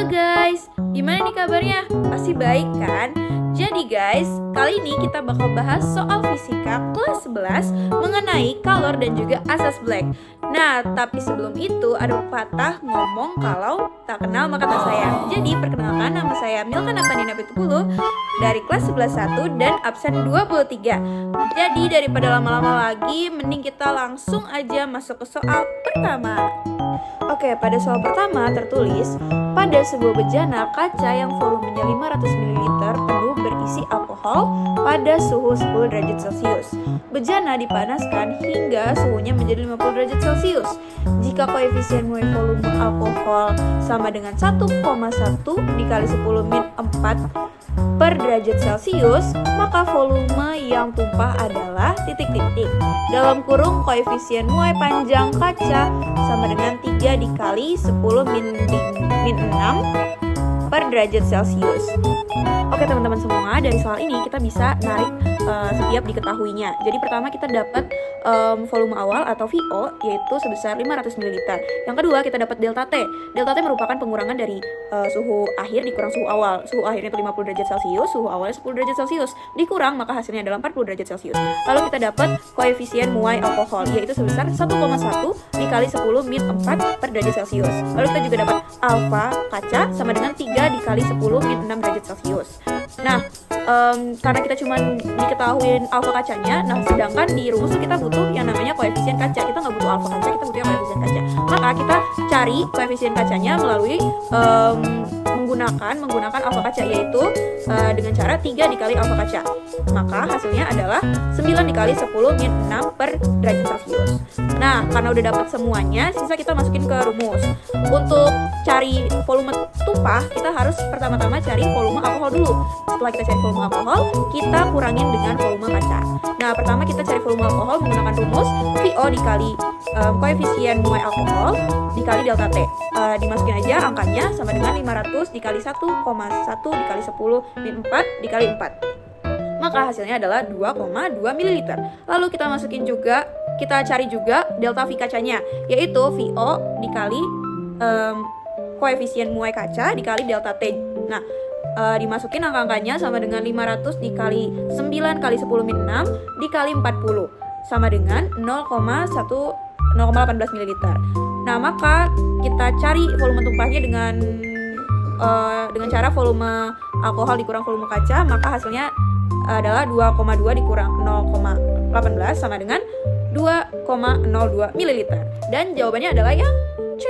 Halo guys, gimana nih kabarnya? Pasti baik kan? Jadi guys, kali ini kita bakal bahas soal fisika kelas 11 mengenai kalor dan juga asas Black. Nah, tapi sebelum itu ada pepatah ngomong kalau tak kenal maka tak sayang. Jadi perkenalkan, nama saya Milka Napanina Pitupulu dari kelas 11-1 dan absen 23. Jadi daripada lama-lama lagi, mending kita langsung aja masuk ke soal pertama. Oke, pada soal pertama tertulis, pada sebuah bejana kaca yang volumenya 500 ml penuh berisi alkohol pada suhu 10 derajat Celcius. Bejana dipanaskan hingga suhunya menjadi 50 derajat Celcius. Jika koefisien mulai volume alkohol sama dengan 1,1 dikali 10 min 4 per derajat Celcius, maka volume yang tumpah adalah titik-titik. Dalam kurung koefisien muai panjang kaca sama dengan 3 dikali 10 min 6 per derajat Celcius. Oke teman-teman semua, dari soal ini kita bisa narik setiap diketahuinya. Jadi pertama kita dapat volume awal atau VO yaitu sebesar 500 ml. Yang kedua kita dapat delta T. Delta T merupakan pengurangan dari suhu akhir dikurang suhu awal. Suhu akhirnya itu 50 derajat Celcius, suhu awalnya 10 derajat Celcius. Dikurang maka hasilnya adalah 40 derajat Celcius. Lalu kita dapat koefisien muai alkohol yaitu sebesar 1,1 dikali 10 min 4 per derajat Celcius. Lalu kita juga dapat alfa kaca sama dengan 3 dikali 10 min 6 derajat Celcius. Nah, karena kita cuma diketahuin alfa kacanya, nah sedangkan di rumus kita butuh yang namanya koefisien kaca. Kita nggak butuh alfa kaca, kita butuh yang koefisien kaca. Maka kita cari koefisien kacanya melalui menggunakan alfa kaca, yaitu dengan cara 3 dikali alfa kaca. Maka hasilnya adalah 9 dikali 10 min 6 per derajat Celcius. Nah, karena udah dapat semuanya, sisa kita masukin ke rumus. Untuk cari volume tumpah, kita harus pertama-tama cari volume alkohol dulu. Setelah kita cari volume alkohol, kita kurangin dengan volume kaca. Nah, pertama kita cari volume alkohol menggunakan rumus VO dikali koefisien muai alkohol dikali delta T. Dimasukin aja angkanya sama dengan 500 dikali 1,1 dikali 10 min 4 dikali 4. Maka hasilnya adalah 2,2 ml. Lalu kita masukin juga, kita cari juga delta V kacanya, yaitu VO dikali koefisien muai kaca dikali delta T. Nah, dimasukin angka-angkanya sama dengan 500 dikali 9 kali 10 min 6 dikali 40 sama dengan 0,18 ml. Nah, maka kita cari volume tumpahnya dengan cara volume alkohol dikurang volume kaca, maka hasilnya adalah 2,2 dikurang 0,18 sama dengan 2,02 ml. Dan jawabannya adalah yang C.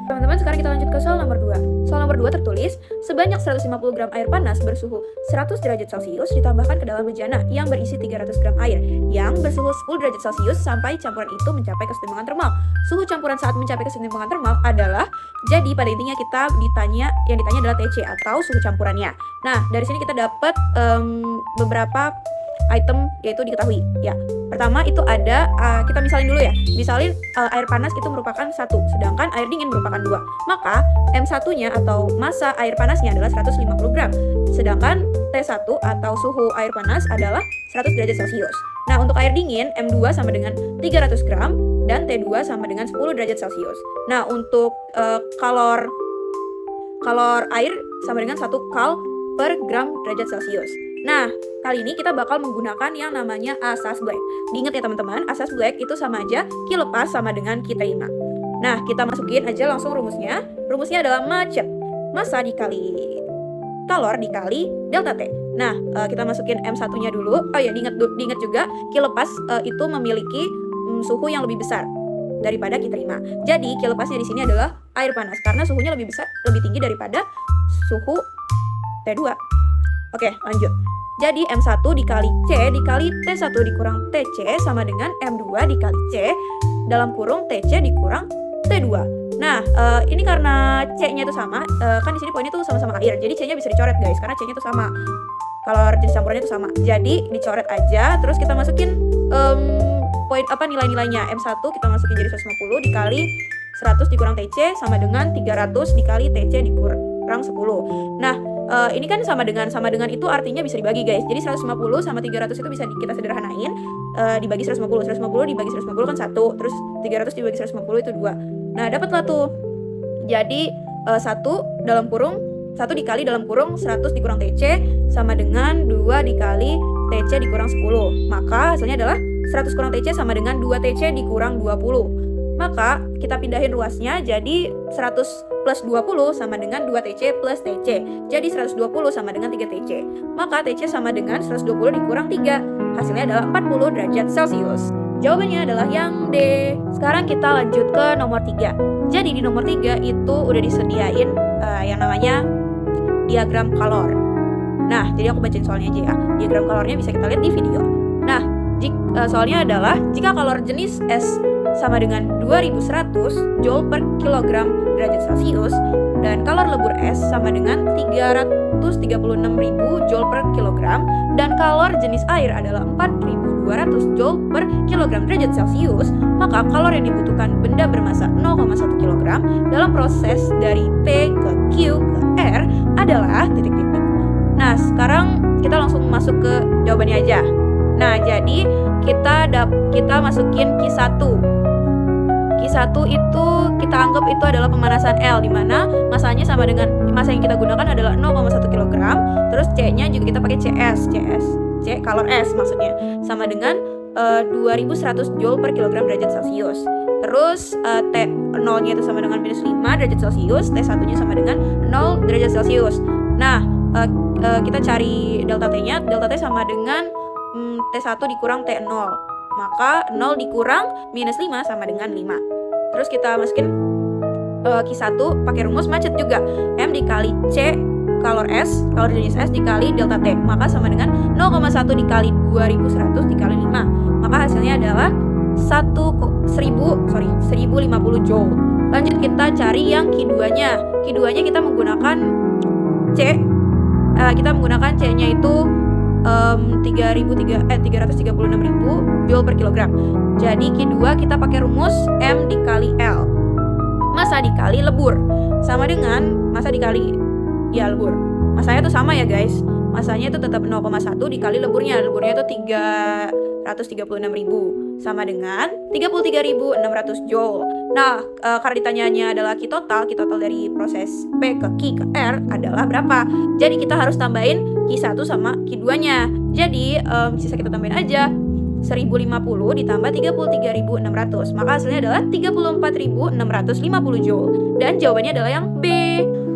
Teman-teman, sekarang kita lanjut ke soal nomor 2. Soal nomor 2 tertulis, sebanyak 150 gram air panas bersuhu 100 derajat Celcius ditambahkan ke dalam bejana yang berisi 300 gram air yang bersuhu 10 derajat Celcius sampai campuran itu mencapai kesetimbangan termal. Suhu campuran saat mencapai kesetimbangan termal adalah, jadi pada intinya yang ditanya adalah TC atau suhu campurannya. Nah, dari sini kita dapat beberapa item yaitu diketahui ya. Pertama itu ada, kita misalin dulu ya. Misalin air panas itu merupakan 1, sedangkan air dingin merupakan 2. Maka M1 nya atau massa air panasnya adalah 150 gram. Sedangkan T1 atau suhu air panas adalah 100 derajat Celcius. Nah, untuk air dingin M2 sama dengan 300 gram dan T2 sama dengan 10 derajat Celcius. Nah, untuk kalor air sama dengan 1 kal per gram derajat Celcius. Nah, kali ini kita bakal menggunakan yang namanya asas Black. Diingat ya teman-teman, asas Black itu sama aja Q lepas sama dengan Q terima. Nah, kita masukin aja langsung rumusnya. Rumusnya adalah massa dikali kalor dikali delta T. Nah, kita masukin M1-nya dulu. Oh ya, diingat juga Q lepas itu memiliki suhu yang lebih besar daripada Q terima. Jadi, Q lepasnya di sini adalah air panas karena suhunya lebih tinggi daripada suhu T2. Oke, lanjut. Jadi M1 dikali C dikali T1 dikurang TC sama dengan M2 dikali C dalam kurung TC dikurang T2. Nah, ini karena C-nya itu sama, kan di sini poinnya tuh sama-sama air. Jadi C-nya bisa dicoret guys, karena C-nya itu sama. Kalau jenis campurannya itu sama. Jadi dicoret aja, terus kita masukin nilai-nilainya. M1 kita masukin jadi 150 dikali 100 dikurang TC sama dengan 300 dikali TC dikurang 10. Nah, ini kan sama dengan itu artinya bisa dibagi guys. Jadi 150 sama 300 itu bisa kita sederhanain, dibagi 150 dibagi 150 kan 1, terus 300 dibagi 150 itu 2. Nah, dapatlah tuh. Jadi 1 dikali dalam kurung 100 dikurang TC sama dengan 2 dikali TC dikurang 10. Maka hasilnya adalah 100 kurang TC sama dengan 2 TC dikurang 20. Maka kita pindahin ruasnya, jadi 100 plus 20 sama dengan 2 TC plus TC. Jadi 120 sama dengan 3 TC. Maka TC sama dengan 120 dikurang 3. Hasilnya adalah 40 derajat Celcius. Jawabannya adalah yang D. Sekarang kita lanjut ke nomor 3. Jadi di nomor 3 itu udah disediain yang namanya diagram kalor. Nah, jadi aku bacain soalnya aja ya. Diagram kalornya bisa kita lihat di video. Nah, soalnya adalah jika kalor jenis S sama dengan 2100 Joule per kilogram derajat Celcius dan kalor lebur S sama dengan 336.000 Joule per kilogram dan kalor jenis air adalah 4.200 Joule per kilogram derajat Celcius, maka kalor yang dibutuhkan benda bermasa 0,1 kg dalam proses dari P ke Q ke R adalah titik-titik. Nah, sekarang kita langsung masuk ke jawabannya aja. Nah, jadi kita masukin Q1. Q1 itu kita anggap itu adalah pemanasan L, di mana masanya sama dengan masa yang kita gunakan adalah 0,1 kg. Terus C-nya juga kita pakai C kalor S maksudnya sama dengan 2100 Joule per kilogram derajat Celcius. Terus T0-nya itu sama dengan minus 5 derajat Celcius, T1-nya sama dengan 0 derajat Celcius. Nah, kita cari delta T-nya. Delta T sama dengan T1 dikurang T0. Maka 0 dikurang minus 5 sama dengan 5. Terus kita masukin Q1 pakai rumus macet juga. M dikali C kalor S, kalor jenis S dikali delta T. Maka sama dengan 0,1 dikali 2100 dikali 5. Maka hasilnya adalah 1050 Joule. Lanjut kita cari yang Q2-nya. Q2-nya kita menggunakan C-nya itu 336.000 Joule per kilogram. Jadi Q2 kita pakai rumus M dikali L. Masa dikali lebur sama dengan masa dikali lebur. Masanya tuh sama ya guys. Masanya itu tetap 0,1 dikali leburnya. Leburnya itu 336.000 sama dengan 33.600 Joule. Nah, karena ditanyanya adalah Q total dari proses P ke Q ke R adalah berapa? Jadi kita harus tambahin Q1 sama Q2-nya. Jadi sisa kita tambahin aja 1050 ditambah 33.600. Maka hasilnya adalah 34.650 Joule. Dan jawabannya adalah yang B.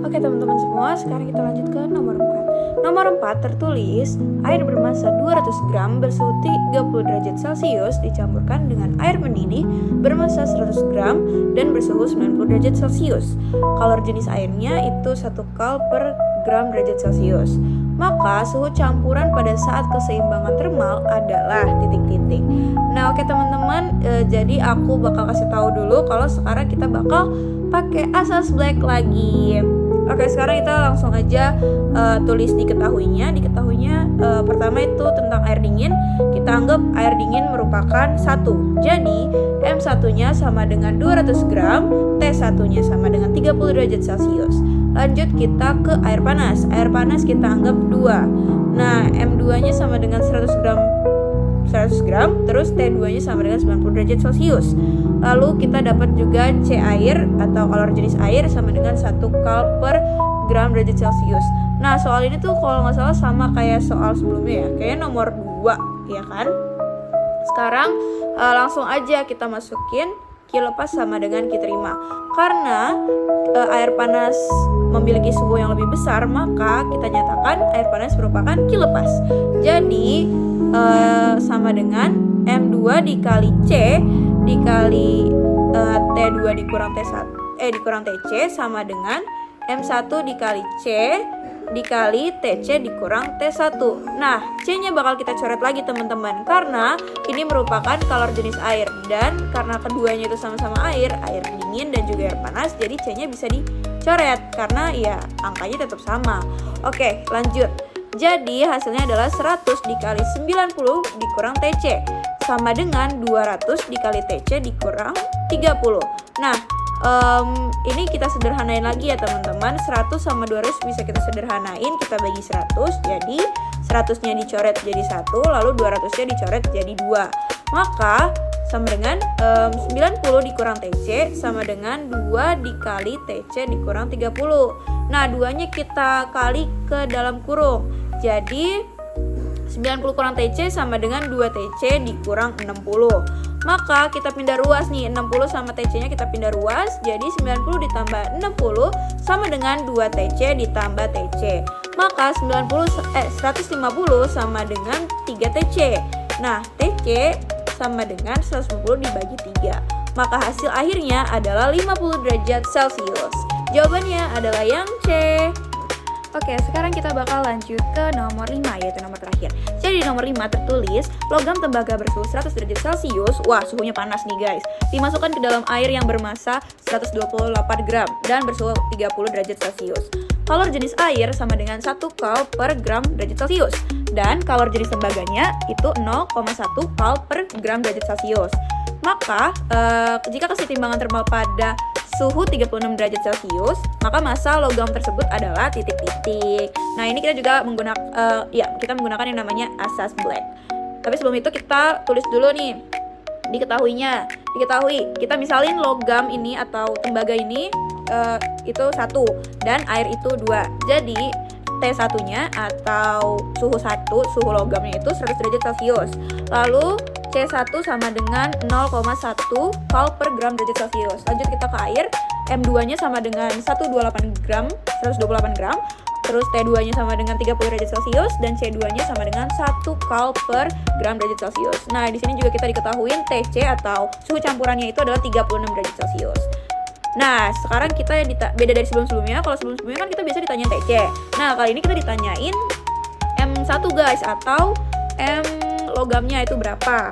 Oke teman-teman semua, sekarang kita lanjut ke nomor 4. Nomor 4 tertulis air bermasa 200 gram bersuhu 30 derajat Celcius dicampurkan dengan air mendidih bermasa 100 gram dan bersuhu 90 derajat Celcius. Kalor jenis airnya itu 1 kal per gram derajat Celcius. Maka suhu campuran pada saat keseimbangan termal adalah titik-titik. Nah, oke teman-teman, jadi aku bakal kasih tahu dulu kalau sekarang kita bakal pakai asas black lagi. Oke, sekarang kita langsung aja tulis diketahuinya. Pertama itu tentang air dingin. Kita anggap air dingin merupakan 1. Jadi M1-nya sama dengan 200 gram, T1-nya sama dengan 30 derajat Celcius. Lanjut kita ke air panas. Air panas kita anggap 2. Nah, M2-nya sama dengan 100 gram, terus T2-nya sama dengan 90 derajat Celcius. Lalu kita dapat juga C air atau kalor jenis air sama dengan 1 kal per gram derajat Celcius. Nah, soal ini tuh kalau nggak salah sama kayak soal sebelumnya ya. Kayaknya nomor 2, ya kan? Sekarang langsung aja kita masukin Q lepas sama dengan Q terima. Karena air panas memiliki suhu yang lebih besar, maka kita nyatakan air panas merupakan Q lepas. Jadi sama dengan M2 dikali C dikali T2 dikurang dikurang TC sama dengan M1 dikali C dikali TC dikurang T1. Nah, C-nya bakal kita coret lagi teman-teman, karena ini merupakan kalor jenis air, dan karena keduanya itu sama-sama air dingin dan juga air panas, jadi C-nya bisa dicoret karena ya angkanya tetap sama. Oke, lanjut. Jadi hasilnya adalah 100 dikali 90 dikurang TC sama dengan 200 dikali TC dikurang 30. Nah, ini kita sederhanain lagi ya teman-teman. 100 sama 200 bisa kita sederhanain, kita bagi 100, jadi 100-nya dicoret jadi 1, lalu 200-nya dicoret jadi 2. Maka sama dengan 90 dikurang TC sama dengan 2 dikali TC dikurang 30. Nah, 2-nya kita kali ke dalam kurung. Jadi 90 kurang TC sama dengan 2 TC dikurang 60. Maka kita pindah ruas nih, 60 sama TC-nya kita pindah ruas. Jadi 90 ditambah 60 sama dengan 2 TC ditambah TC. Maka 150 sama dengan 3 TC. Nah, TC sama dengan 150 dibagi 3. Maka hasil akhirnya adalah 50 derajat Celcius. Jawabannya adalah yang C. Oke, sekarang kita bakal lanjut ke nomor 5, yaitu nomor terakhir. Jadi di nomor 5 tertulis, logam tembaga bersuhu 100 derajat Celcius. Wah, suhunya panas nih guys. Dimasukkan ke dalam air yang bermassa 128 gram dan bersuhu 30 derajat Celcius. Kalor jenis air sama dengan 1 kal per gram derajat Celcius. Dan kalor jenis tembaganya itu 0,1 kal per gram derajat Celcius. Maka, jika kesetimbangan termal pada suhu 36 derajat Celcius, maka massa logam tersebut adalah titik-titik. Nah, ini kita juga menggunakan yang namanya asas Black. Tapi sebelum itu kita tulis dulu nih diketahui, kita misalin logam ini atau tembaga ini itu 1 dan air itu 2. Jadi T1-nya atau suhu logamnya itu 100 derajat Celcius. Lalu C1 sama dengan 0,1 kal per gram derajat Celcius. Lanjut kita ke air, M2-nya sama dengan 128 gram. Terus T2-nya sama dengan 30 derajat Celcius dan C2-nya sama dengan 1 kal per gram derajat Celcius. Nah, di sini juga kita diketahuin TC atau suhu campurannya itu adalah 36 derajat Celcius. Nah, sekarang kita beda dari sebelum-sebelumnya. Kalau sebelum-sebelumnya kan kita biasa ditanya TC. Nah, kali ini kita ditanyain M1 guys, atau M logamnya itu berapa.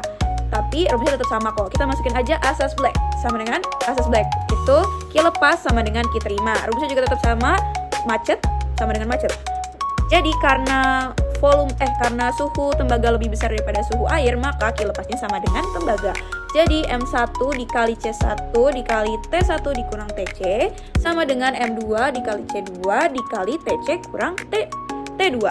Tapi rumusnya tetap sama kok. Kita masukin aja asas Black sama dengan asas Black. Itu Q lepas sama dengan Q terima. Rumusnya juga tetap sama, macet sama dengan macet. Jadi karena suhu tembaga lebih besar daripada suhu air, maka Q lepasnya sama dengan tembaga. Jadi M1 dikali C1 dikali T1 dikurang TC sama dengan M2 dikali C2 dikali TC kurang T2.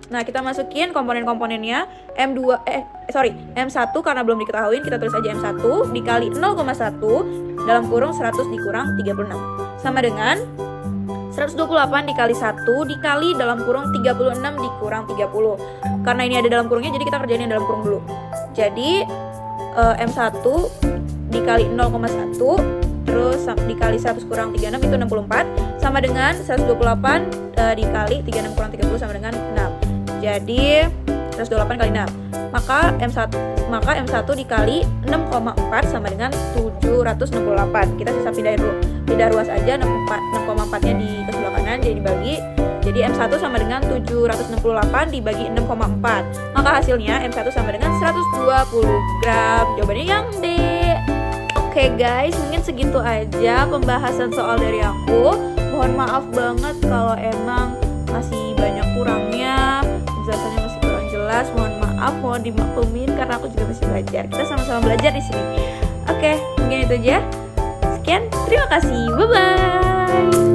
Nah, kita masukin komponen-komponennya. M1 karena belum diketahui, kita tulis aja M1 dikali 0,1 dalam kurung 100 dikurang 36 sama dengan 128 dikali 1 dikali dalam kurung 36 dikurang 30. Karena ini ada dalam kurungnya, jadi kita kerjain yang dalam kurung dulu. Jadi M1 dikali 0,1 terus dikali 100 kurang 36 itu 64 sama dengan 128 dikali 36 kurang 30 sama dengan 6. Jadi 128 kali 6. Maka M1 dikali 6,4 sama dengan 768. Kita sisa pindah ruas aja. 6,4-nya di sebelah kanan jadi dibagi. Jadi M1 sama dengan 768 dibagi 6,4. Maka hasilnya M1 sama dengan 120 gram. Jawabannya yang D. Oke guys, mungkin segitu aja pembahasan soal dari aku. Mohon maaf banget kalau emang masih banyak kurangnya, penjelasannya masih kurang jelas. Mohon maaf, mohon dimaklumin karena aku juga masih belajar. Kita sama-sama belajar di sini. Oke, mungkin itu aja. Sekian, terima kasih. Bye bye.